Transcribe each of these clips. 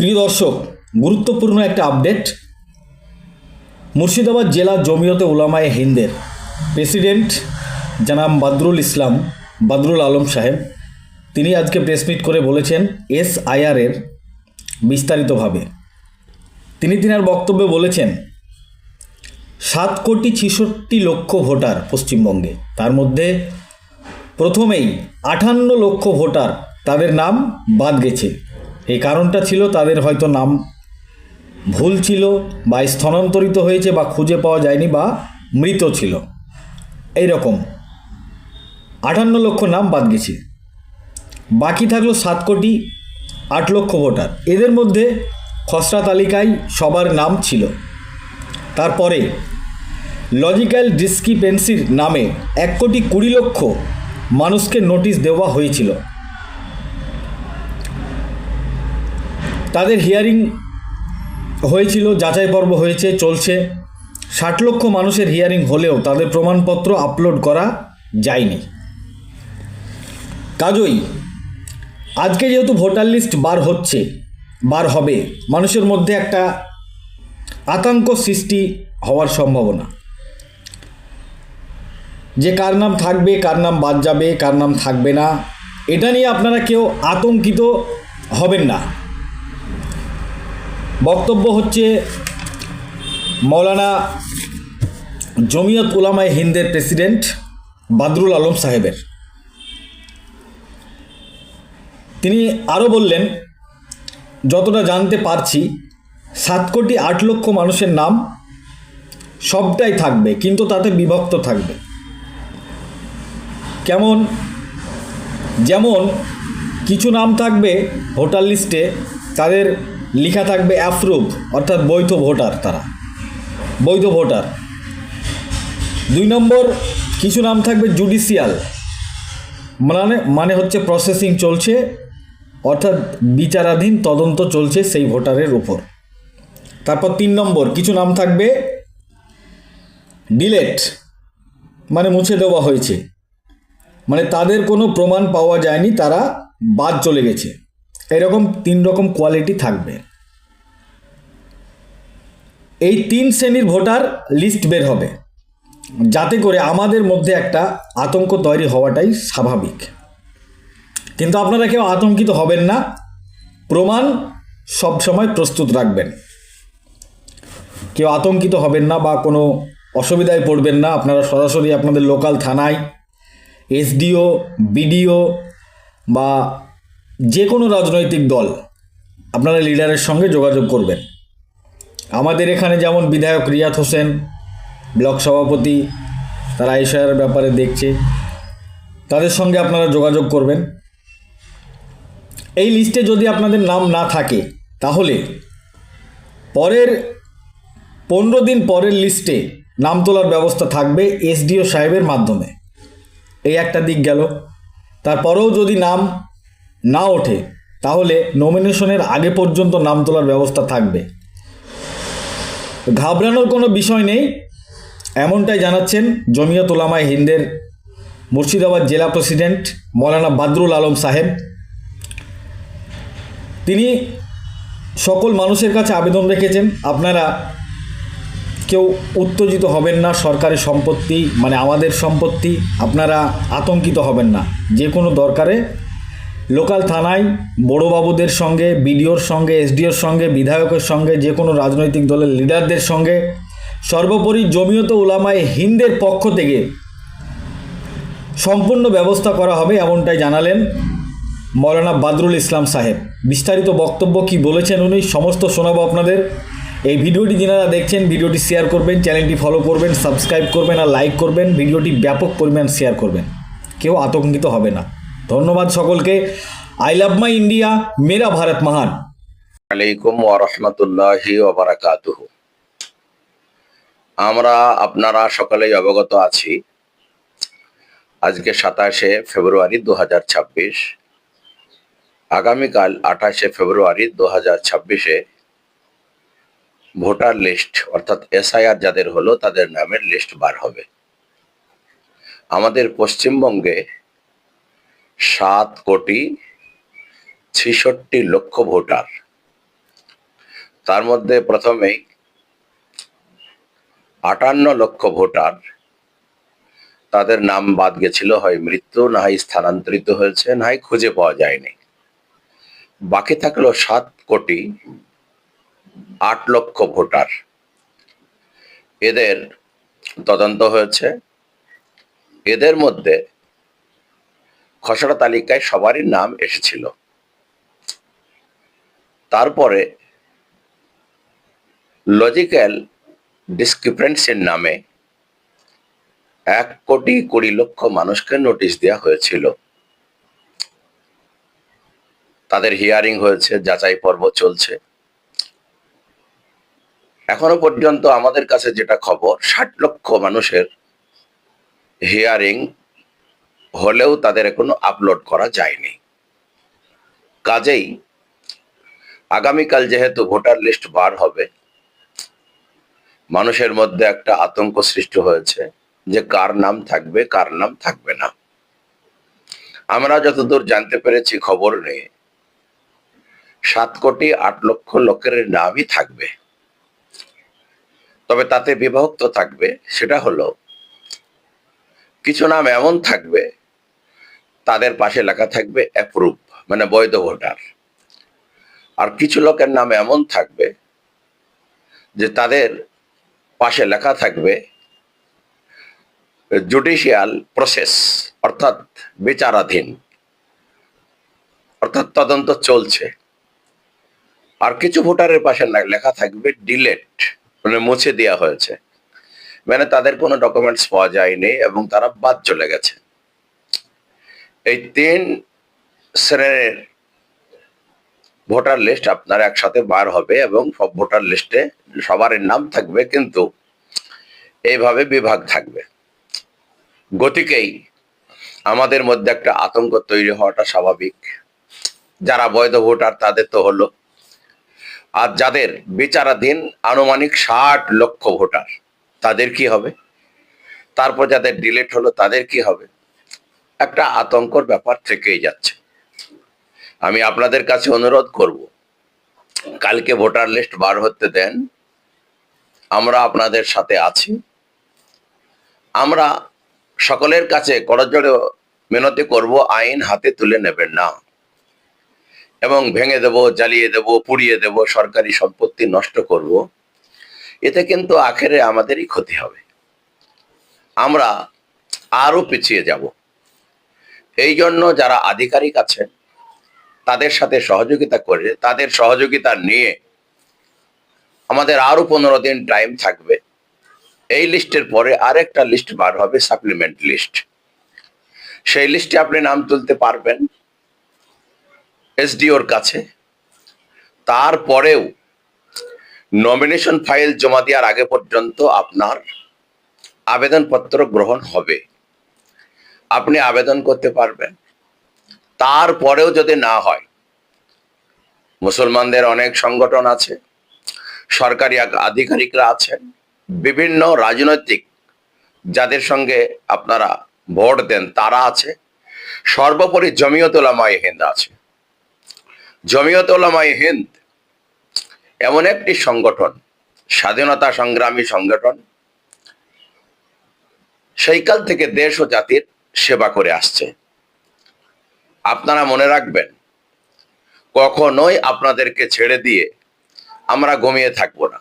প্রিয় দর্শক, গুরুত্বপূর্ণ একটা আপডেট। মুর্শিদাবাদ জেলা জমিয়তে উলামায়ে হিন্দের প্রেসিডেন্ট জনাব বদরুল আলম সাহেব তিনি আজকে প্রেস মিট করে বলেছেন SIR এর বিস্তারিতভাবে। তিনি তিনার বক্তব্যে বলেছেন 7,66,00,000 ভোটার পশ্চিমবঙ্গে, তার মধ্যে প্রথমেই 58 লক্ষ ভোটার তাদের নাম বাদ গেছে। এই কারণটা ছিল তাদের হয়তো নাম ভুল ছিল বা স্থানান্তরিত হয়েছে বা খুঁজে পাওয়া যায়নি বা মৃত ছিল। এই রকম 58 লক্ষ নাম বাদ গেছে, বাকি থাকলো 7,08,00,000 ভোটার। এদের মধ্যে খসড়া তালিকায় সবার নাম ছিল। তারপরে লজিক্যাল ডিসক্রিপেন্সির নামে 1,20,00,000 মানুষকে নোটিশ দেওয়া হয়েছিল। তাদের হিয়ারিং হয়েছিল, যাচাই পর্ব হয়েছে, চলছে। 60 লক্ষ মানুষের হিয়ারিং হলেও তাদের প্রমাণপত্র আপলোড করা যায়নি। কাজেই আজকে যেহেতু ভোটার লিস্ট বার হবে, মানুষের মধ্যে একটা আতঙ্ক সৃষ্টি হওয়ার সম্ভাবনা যে কার নাম থাকবে, কার নাম বাদ যাবে, কার নাম থাকবে না, এটা নিয়ে আপনারা কেউ আতঙ্কিত হবেন না। বক্তব্য হচ্ছে মৌলানা জমিয়ত উলামায়ে হিন্দের প্রেসিডেন্ট বদরুল আলম সাহেবের। তিনি আরও বললেন, যতটা জানতে পারছি 7,08,00,000 মানুষের নাম সবটাই থাকবে, কিন্তু তাতে বিভক্ত থাকবে। যেমন কিছু নাম থাকবে ভোটার লিস্টে, তাদের লেখা থাকবে অ্যাপ্রুভ, অর্থাৎ বৈধ ভোটার, তারা বৈধ ভোটার। 2 নম্বর, কিছু নাম থাকবে জুডিশিয়াল, মানে হচ্ছে প্রসেসিং চলছে, অর্থাৎ বিচারাধীন তদন্ত চলছে সেই ভোটারের উপর। তারপর 3 নম্বর, কিছু নাম থাকবে ডিলেট, মানে মুছে দেওয়া হয়েছে, মানে তাদের কোনো প্রমাণ পাওয়া যায়নি, তারা বাদ চলে গেছে। এরকম 3 রকম কোয়ালিটি থাকবে। এই 3 শ্রেণীর ভোটার লিস্ট বের হবে, যাতে করে আমাদের মধ্যে একটা আতঙ্ক তৈরি হওয়াটাই স্বাভাবিক। কিন্তু আপনারা কেউ আতঙ্কিত হবেন না, প্রমাণ সব সময় প্রস্তুত রাখবেন। কেউ আতঙ্কিত হবেন না বা কোনো অসুবিধায় পড়বেন না। আপনারা সরাসরি আপনাদের লোকাল থানায় SDO, BDO বা যে কোনো রাজনৈতিক দল, আপনারা লিডারের সঙ্গে যোগাযোগ করবেন। আমাদের এখানে যেমন বিধায়ক রিয়াদ হোসেন, ব্লক সভাপতি, তারা SIR ব্যাপারে দেখছে, তাদের সঙ্গে আপনারা যোগাযোগ করবেন। এই লিস্টে যদি আপনাদের নাম না থাকে, তাহলে পরের 15 দিন পরের লিস্টে নাম তোলার ব্যবস্থা থাকবে SDO সাহেবের মাধ্যমে। এই একটা দিক গেল। তারপরেও যদি নাম না ওঠে, তাহলে নমিনেশনের আগে পর্যন্ত নাম তোলার ব্যবস্থা থাকবে। ঘাবড়ানোর কোনো বিষয় নেই, এমনটাই জানাচ্ছেন জমিয়ত উলামায়ে হিন্দের মুর্শিদাবাদ জেলা প্রেসিডেন্ট মৌলানা বদরুল আলম সাহেব। তিনি সকল মানুষের কাছে আবেদন রেখেছেন, আপনারা কেউ উত্তেজিত হবেন না। সরকারি সম্পত্তি মানে আমাদের সম্পত্তি, আপনারা আতঙ্কিত হবেন না। যে কোনো দরকারে লোকাল থানায় বড়োবাবুদের সঙ্গে, BDOর সঙ্গে, SDOর সঙ্গে, বিধায়কের সঙ্গে, যে কোনো রাজনৈতিক দলের লিডারদের সঙ্গে, সর্বোপরি জমিয়ত উলামায়ে হিন্দের পক্ষ থেকে সম্পূর্ণ ব্যবস্থা করা হবে, এমনটাই জানালেন মৌলানা বদরুল ইসলাম সাহেব। বিস্তারিত বক্তব্য কি বলেছেন উনি সমস্ত শোনাবো আপনাদের। এই ভিডিওটি যারা দেখছেন, ভিডিওটি শেয়ার করবেন, চ্যানেলটি ফলো করবেন, সাবস্ক্রাইব করবেন আর লাইক করবেন, ভিডিওটি ব্যাপক পরিমাণ শেয়ার করবেন। কেউ আতঙ্কিত হবে না। ধন্যবাদ সকলকে। আই লাভ মাই ইন্ডিয়া, মেরা ভারত মহান। আলাইকুম ওয়া রাহমাতুল্লাহি ওয়া বারাকাতুহু। আমরা আপনারা সকলেই অবগত আছি, আজকে 27শে ফেব্রুয়ারি 2026, আগামীকাল 28শে ফেব্রুয়ারি 2026-এ ভোটার লিস্ট অর্থাৎ SIR যাদের হলো তাদের নামের লিস্ট বার হবে। আমাদের পশ্চিমবঙ্গে 7,66,00,000 ভোটার তার মধ্যে প্রথমেই 58 লক্ষ ভোটার, তাদের নাম বাদ গেছিল, হয় মৃত্যু, না হয় স্থানান্তরিত হয়েছে, না হয় খুঁজে পাওয়া যায়নি। বাকি থাকলো 7,08,00,000 ভোটার। এদের তদন্ত হয়েছে। এদের মধ্যে খসড়া তালিকায় সবারই নাম এসেছিল। তারপরে লজিক্যাল ডিসক্রিপেন্সির নামে 1,20,00,000 মানুষকে নোটিশ দেওয়া হয়েছিল। তাদের হিয়ারিং হয়েছে, যাচাই পর্ব চলছে। এখনো পর্যন্ত আমাদের কাছে যেটা খবর, 60 লক্ষ মানুষের হিয়ারিং হলেও তাদের এখনো আপলোড করা যায়নি। কাজেই আগামীকাল যেহেতু ভোটার লিস্ট বার হবে, মানুষের মধ্যে একটা আতঙ্ক সৃষ্টি হয়েছে যে কার নাম থাকবে, কার নাম থাকবে না। আমরা যতদূর জানতে পেরেছি খবর নিয়ে, 7,08,00,000 লোকের নামই থাকবে। তবে তাতে বিভক্ত থাকবে, সেটা হলো কিছু নাম এমন থাকবে তাদের পাশে লেখা থাকবে অ্যাপ্রুভ, মানে বৈধ ভোটার। আর কিছু লোকের নাম এমন থাকবে যে তাদের পাশে লেখা থাকবে জুডিশিয়াল প্রসেস, অর্থাৎ বিচারাধীন, অর্থাৎ তদন্ত চলছে। আর কিছু ভোটারের পাশে লেখা থাকবে ডিলেট, মানে মুছে দেওয়া হয়েছে, মানে তাদের কোনো ডকুমেন্টস পাওয়া যায়নি এবং তারা বাদ চলে গেছে। এই 3 শ্রেণীর ভোটার লিস্ট আপনার একসাথে বার হবে এবং সব ভোটার লিস্টে সবার নাম থাকবে, কিন্তু এইভাবে বিভাগ থাকবে। গতিকেই আমাদের মধ্যে একটা আতঙ্ক তৈরি হওয়াটা স্বাভাবিক। যারা বৈধ ভোটার তাদের তো হলো, আর যাদের বিচারাধীন আনুমানিক 60 লক্ষ ভোটার, তাদের কি হবে? তারপর যাদের ডিলিট হলো তাদের কি হবে? একটা আতঙ্কর ব্যাপার থেকেই যাচ্ছে। আমি আপনাদের কাছে অনুরোধ করব, কালকে ভোটার লিস্ট বার হতে দেন। আমরা আপনাদের সাথে আছি। আমরা সকলের কাছে করজোড়ে মিনতি করব, আইন হাতে তুলে নেবেন না এবং ভেঙে দেব, জ্বালিয়ে দেব, পুড়িয়ে দেব, সরকারি সম্পত্তি নষ্ট করব। এতে কিন্তু আখেরে আমাদেরই ক্ষতি হবে। আমরা আরো পিছিয়ে যাব। এই জন্য যারা আধিকারিক আছেন তাদের সাথে সহযোগিতা করে, তাদের সহযোগিতা নিয়ে আমাদের আরো 15 দিন টাইম থাকবে। এই লিস্টের পরে আরেকটা লিস্ট বার হবে, সাপ্লিমেন্ট লিস্ট। সেই লিস্টে আপনি নাম তুলতে পারবেন এসডিওর কাছে। তারপরেও নমিনেশন ফাইল জমা দেওয়ার আগে পর্যন্ত আপনার আবেদনপত্র গ্রহণ হবে, আপনি আবেদন করতে পারবেন। তারপরেও যদি না হয়, মুসলমানদের অনেক সংগঠন আছে, সরকারি আধিকারিকরা আছেন, বিভিন্ন রাজনৈতিক যাদের সঙ্গে আপনারা ভোট দেন তারা আছে, সর্বোপরি জমিয়ত উলামায়ে হিন্দ আছে। জমিয়ত উলামায়ে হিন্দ এমন একটি সংগঠন, স্বাধীনতা সংগ্রামী সংগঠন, সেই কাল থেকে দেশ ও জাতির সেবা করে আসছে। আপনারা মনে রাখবেন, কখনোই আপনাদেরকে ছেড়ে দিয়ে আমরা ঘুমিয়ে থাকবো না।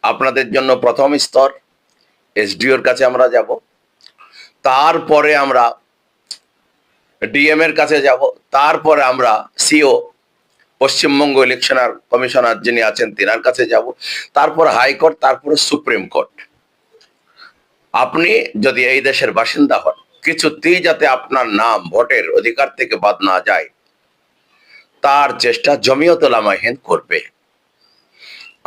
আপনাদের জন্য প্রথম স্তর এসডিওর কাছে আমরা যাব, তারপরে আমরা ডিএম এর কাছে যাব, তারপরে আমরা সিও পশ্চিমবঙ্গ ইলেকশনার কমিশনার যিনি আছেন তিনার কাছে যাব, তারপর হাইকোর্ট, তারপরে সুপ্রিম কোর্ট। আপনি যদি এই দেশের বাসিন্দা হন, কিছুতেই যাতে আপনার নাম ভোটের অধিকার থেকে বাদ না যায়, তার চেষ্টা জমিয়ত উলামায়ে হিন্দ করবে।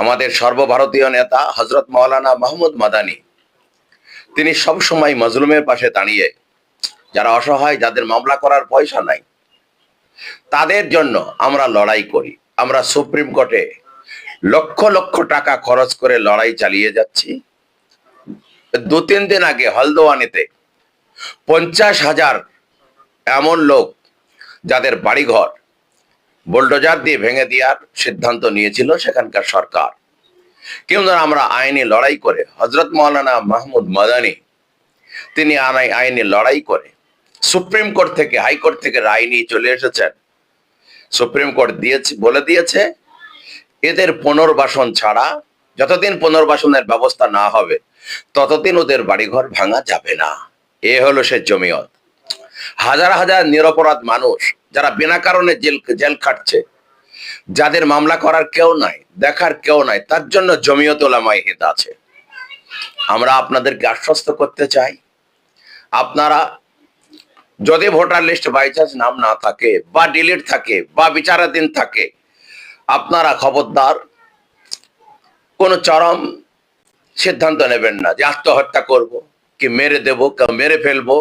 আমাদের সর্বভারতীয় নেতা হযরত মাওলানা মাহমুদ মাদানী, তিনি সব সময় মজলুমের পাশে দাঁড়িয়ে, যারা অসহায়, যাদের মামলা করার পয়সা নাই, তাদের জন্য আমরা লড়াই করি। আমরা সুপ্রিম কোর্টে লক্ষ লক্ষ টাকা খরচ করে লড়াই চালিয়ে যাচ্ছি। 2-3 দিন আগে হলদোয়ানিতে 50,000 এমন লোক যাদের বাড়িঘর বুলডোজার দিয়ে ভেঙে দেওয়ার সিদ্ধান্ত নিয়েছিল সেখানকার সরকার। কিন্তু আমরা আইনি লড়াই করে, হজরত মৌলানা মাহমুদ মাদানী তিনি আইনি লড়াই করে সুপ্রিম কোর্ট থেকে, হাইকোর্ট থেকে রায় নিয়ে চলে এসেছেন। সুপ্রিম কোর্ট বলে দিয়েছে এদের পুনর্বাসন ছাড়া, যতদিন পুনর্বাসনের ব্যবস্থা না হবে ততদিন ওদের বাড়িঘর ভাঙা যাবে না। এ হলো সে জমিয়ত। হাজার হাজার নিরপরাধ মানুষ যারা বিনা কারণে জেল খাটছে, যাদের মামলা করার কেউ নাই, দেখার কেউ নাই, তার জন্য জমিয়ত উলামায়ে হিন্দ আছে। আমরা আপনাদেরকে আশ্বস্ত করতে চাই, আপনারা যদি ভোটার লিস্ট বাই চান্স নাম না থাকে বা ডিলিট থাকে বা বিচারাধীন থাকে, আপনারা খবরদার কোনো চরম সিদ্ধান্ত নেবেন না যে আত্মহত্যা করব, কি মেরে দেব, কে মেরে ফেলবো,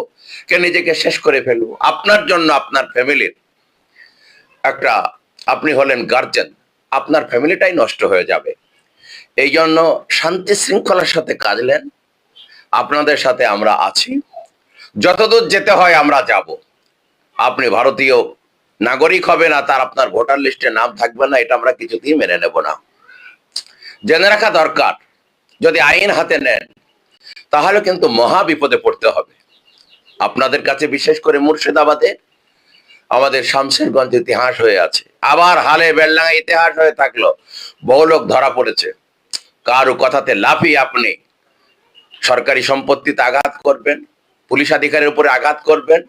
কে নিজেকে শেষ করে ফেলবো। আপনার জন্য আপনার ফ্যামিলির একটা, আপনি হলেন গার্জেন, আপনার ফ্যামিলিটাই নষ্ট হয়ে যাবে। এই জন্য শান্তি শৃঙ্খলার সাথে কাজ নেন। আপনাদের সাথে আমরা আছি, যতদূর যেতে হয় আমরা যাব। আপনি ভারতীয় নাগরিক হবে না, তার আপনার ভোটার লিস্টে নাম থাকবে না, এটা আমরা কিছুতেই মেনে নেব না। জেনে রাখা দরকার, যদি আইন হাতে নেন তাহলে কিন্তু মহা বিপদে পড়তে হবে। আপনাদের কাছে বিশেষ করে মুর্শিদাবাদে আমাদের শামশেরগঞ্জ ইতিহাস হয়ে আছে, আবার হালে বেলডাঙ্গা ইতিহাস হয়ে থাকলো। বহু লোক ধরা পড়েছে, কারো কথাতে লাফিয়ে আপনি সরকারি সম্পত্তিতে আঘাত করবেন, পুলিশ আধিকারির উপরে আঘাত করবেন,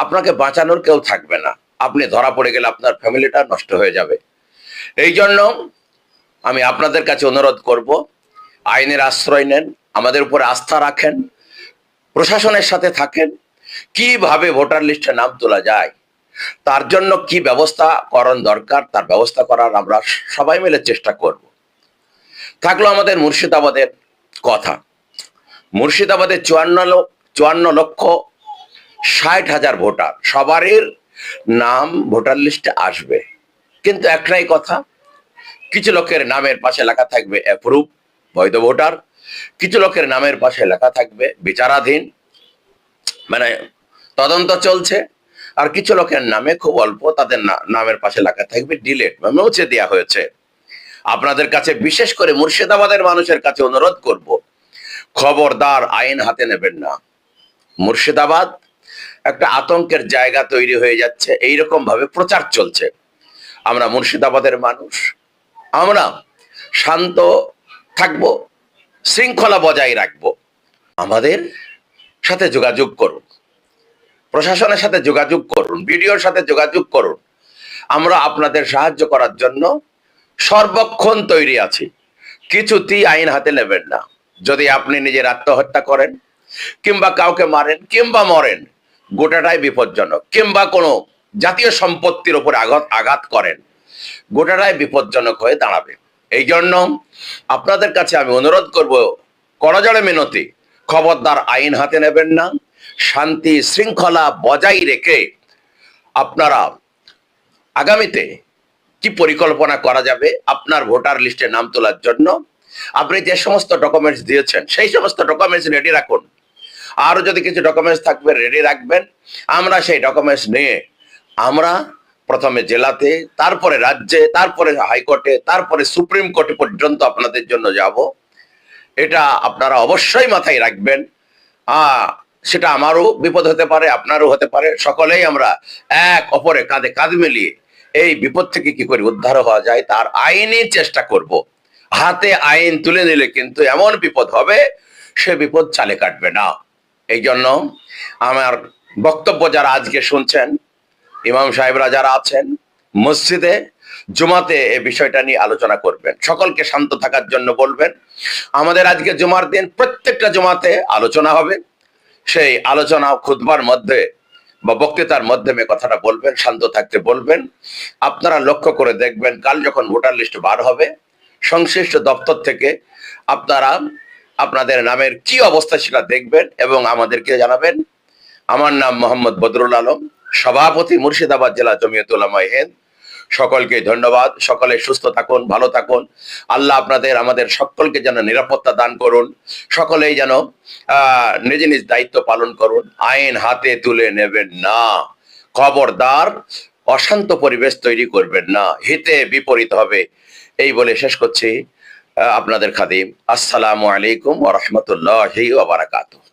আপনাকে বাঁচানোর কেউ থাকবে না। আপনি ধরা পড়ে গেলে আপনার ফ্যামিলিটা নষ্ট হয়ে যাবে। এই জন্য আমি আপনাদের কাছে অনুরোধ করব, আইনের আশ্রয় নেন, আমাদের উপরে আস্থা রাখেন, প্রশাসনের সাথে থাকেন। কিভাবে ভোটার লিস্টে নাম তোলা যায়, তার জন্য কি ব্যবস্থা করণ দরকার, তার ব্যবস্থা করার আমরা সবাই মিলে চেষ্টা করব। থাকলো আমাদের মুর্শিদাবাদের কথা। মুর্শিদাবাদে 54,60,000 ভোটার, সবারই নাম ভোটার লিস্টে আসবে। কিন্তু একটাই কথা, কিছু লোকের নামের পাশে লেখা থাকবে অ্যাপ্রুভ, বৈধ ভোটার, কিছু লোকের নামের পাশে লেখা থাকবে বিচারাধীন, মানে তদন্ত চলছে, আর কিছু লোকের নামে খুব অল্প, তাদের নামের পাশে লেখা থাকবে ডিলেট, মানে মুছে দেওয়া হয়েছে। আপনাদের কাছে বিশেষ করে মুর্শিদাবাদের মানুষের কাছে অনুরোধ করব, খবরদার আইন হাতে নেবেন না। মুর্শিদাবাদ একটা আতঙ্কের জায়গা তৈরি হয়ে যাচ্ছে, এইরকম ভাবে প্রচার চলছে। আমরা মুর্শিদাবাদের মানুষ, আমরা শান্ত থাকবো, শৃঙ্খলা বজায় রাখবো। আমাদের সাথে যোগাযোগ করুন, প্রশাসনের সাথে যোগাযোগ করুন, বিডিওর সাথে যোগাযোগ করুন। আমরা আপনাদের সাহায্য করার জন্য সর্বক্ষণ তৈরি আছি। কিছুতেই আইন হাতে নেবেন না। যদি আপনি নিজের আত্মহত্যা করেন, কিংবা কাউকে মারেন, কিংবা মরেন, গোটাটাই বিপজ্জনক। কিংবা কোনো জাতীয় সম্পত্তির উপরে আঘাত করেন, গোটাটাই বিপজ্জনক হয়ে দাঁড়াবে। এই জন্য আপনাদের কাছে আমি অনুরোধ করব, করজোড়ে মিনতি, খবরদার আইন হাতে নেবেন না। শান্তি শৃঙ্খলা বজায় রেখে আপনারা আগামীতে কি পরিকল্পনা করা যাবে আপনার ভোটার লিস্টে নাম তোলার জন্য, আপনি যে সমস্ত ডকুমেন্টস দিয়েছেন সেই সমস্ত ডকুমেন্টস রেডি রাখুন। আরো যদি কিছু ডকুমেন্টস থাকবে রেডি রাখবেন। আমরা সেই ডকুমেন্টস নিয়ে আমরা প্রথমে জেলাতে, তারপরে রাজ্যে, তারপরে হাইকোর্টে, তারপরে সুপ্রিম কোর্টে পর্যন্ত আপনাদের জন্য যাব। এটা আপনারা অবশ্যই মাথায় রাখবেন। সেটা আমারও বিপদ হতে পারে, আপনারও হতে পারে। সকলেই আমরা এক অপরে কাঁধে কাঁধ মিলিয়ে এই বিপদ থেকে কি করে উদ্ধার হওয়া যায় তার আইনি চেষ্টা করব। হাতে আইন তুলে নিলে কিন্তু এমন বিপদ হবে, সে বিপদ চালে কাটবে না। এই জন্য আমার বক্তব্য যারা আজকে শুনছেন, ইমাম সাহেবরা যারা আছেন মসজিদে, জুমাতে এই বিষয়টা নিয়ে আলোচনা করবেন, সকলকে শান্ত থাকার জন্য বলবেন। আমাদের আজকে জুমার দিন প্রত্যেকটা জুমাতে আলোচনা হবে। সেই আলোচনা খুতবার মধ্যে বা বক্তৃতার মাধ্যমে কথাটা বলবেন, শান্ত থাকতে বলবেন। আপনারা লক্ষ্য করে দেখবেন, কাল যখন ভোটার লিস্ট বার হবে, সংশ্লিষ্ট দপ্তর থেকে আপনারা আপনাদের নামের কি অবস্থা সেটা দেখবেন এবং আমাদেরকে জানাবেন। আমার নাম মোহাম্মদ বদরুল আলম, সভাপতি মুর্শিদাবাদ জেলা জমিয়ত উলামায়ে হিন্দ। সকলকে ধন্যবাদ। সকলে সুস্থ থাকুন, ভালো থাকুন। আল্লাহ আপনাদের আমাদের সকলকে যেন নিরাপত্তা দান করুন। সকলেই যেন নিজ নিজ দায়িত্ব পালন করুন। আইন হাতে তুলে নেবেন না, খবরদার। অশান্ত পরিবেশ তৈরি করবেন না, হিতে বিপরীত হবে। এই বলে শেষ করছি। আপনাদের খাদিম। আসসালামু আলাইকুম ওয়া রাহমাতুল্লাহি ওয়া বারাকাতুহু।